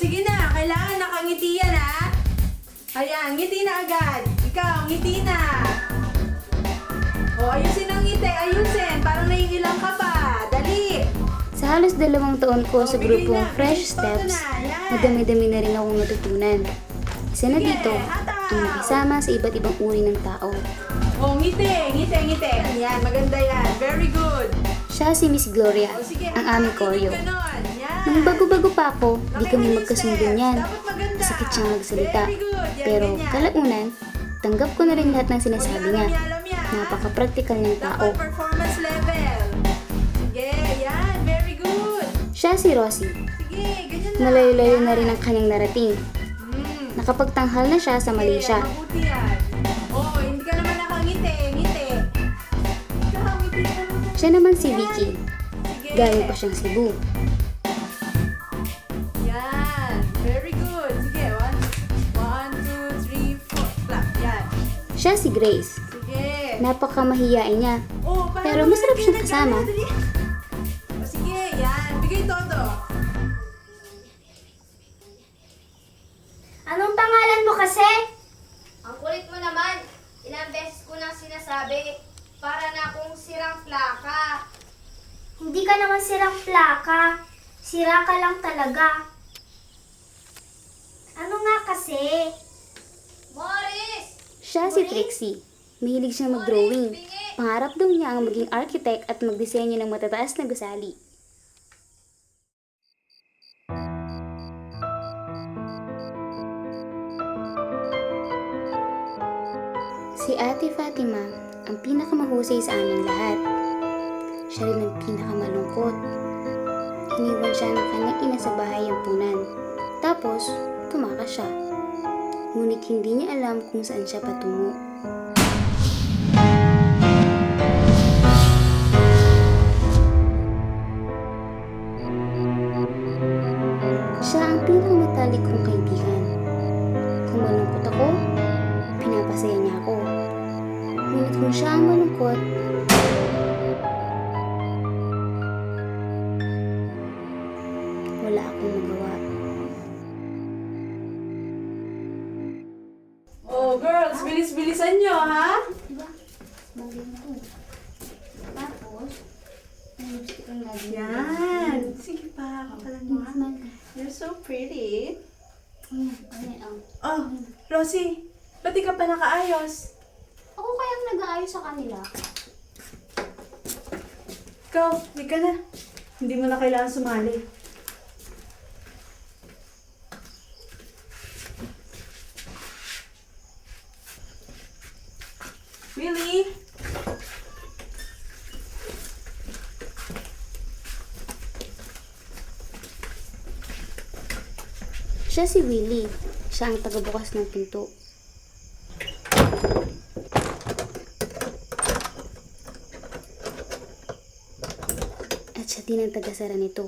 sige na. Kailangan nakangiti yan, ha? Ayan, ngiti na agad. Ikaw, ngiti na. O, ayusin ang ngiti. Ayusin. Parang naiilang ka pa. Dali. Sa halos 2 taon ko sa bigay grupong na. Fresh Bigay todo Steps, na. Yan. madami-dami na rin akong natutunan. Isa na Sige, dito, hataw. ang makisama sa iba't ibang uri ng tao. O, ngiti. Ngiti, ngiti. Ayan, maganda yan. Very good. Siya si Miss Gloria, O, sige. ang aming koryo. Ganon. Yan. Nung bago-bago pa ako, di kami Makinig magkasundo steps. niyan. Dapat maganda. Sakit siyang magsalita. Very good. Yan, Pero ganyan. kalaunan, tanggap ko na rin lahat ng sinasabi niya. Alam yan. Napaka-practical ng tao. Dapat performance level. Sige, yan. Very good. Siya si Rosie. Sige, ganyan lang. Malayo-layo Yan. na rin ang kanyang narating. Nakapagtanghal na siya sa Malaysia. Sige, mabuti yan. Oh, hindi ka naman nakangiti. Ngiti. Ikaw, ngiti ka naman. Siya naman si Vicky. Sige. Galing pa siyang Cebu. Yan. Very good. Sige, 1, 2, 3, 4. Clap. Yan. Siya si Grace. Sige. Napakamahiyain niya. Oh, paano Pero mo masarap siyang naging kasama. nagana? Dali. O, sige, yan. Bigay todo. Anong pangalan mo kasi? Ang kulit mo naman. Ilang beses ko nang sinasabi. Para na akong sirang plaka. Hindi ka naman sirang plaka. Sira ka lang talaga. Ano nga kasi? Morris! Siya si Trixie. Mahilig siyang mag-drawing. Pangarap daw niya ang maging architect at magdisenyo ng matataas na gusali. Si Ate Fatima ang pinakamahusay sa aming lahat. Siya rin ang pinakamalungkot. Iniwan siya ng kanyang ina sa bahay ampunan. Tapos, tumakas siya. Ngunit hindi niya alam kung saan siya patungo. Siya ang pinakamatalik kong kaibigan. Kung malungkot ako, pinapasaya niya ako. Ngunit kung siya ang malungkot, wala akong magawa. Oh, girls, bilis-bilisan nyo, ha? Tapos, lipstick ang lagi. Yan. Sige pa, kapalan mo, ha? You're so pretty. Oh, Rosie, ba't di ka pa nakaayos? Ako kayang nag-aayos sa kanila. Ikaw, di ka na. Hindi mo na kailangan sumali. Really? Siya si Willie. Siya ang tagabukas ng pinto. At siya din ang tagasara nito.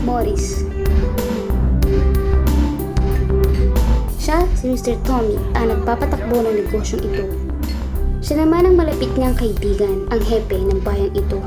Morris. Siya, si Mr. Tommy, ang nagpapatakbo ng negosyong ito. Siya naman ang malapit niyang kaibigan, ang hepe ng bayang ito.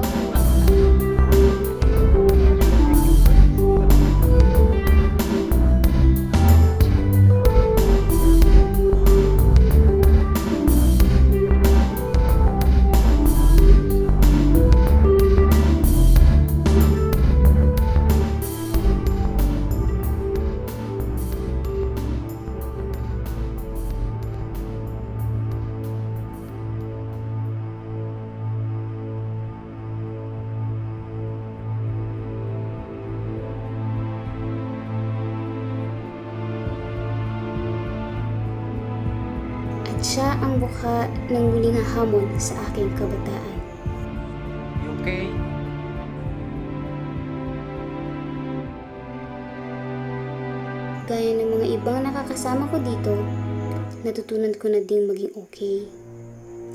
At siya ang mukha ng muling hahamon sa aking kabataan. You okay? Gaya ng mga ibang nakakasama ko dito, natutunan ko na ding maging okay.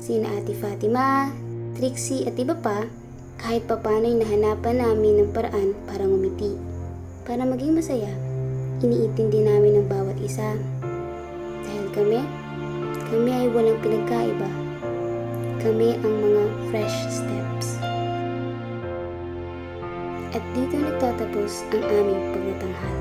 Sina Ate Fatima, Trixie at iba pa, kahit papano'y nahanapan namin ng paraan para ngumiti. Para maging masaya, iniintindi namin ang bawat isa. Kami ay walang pinagkaiba. Kami ang mga fresh steps. At dito nagtatapos ang aming pagtatanghal.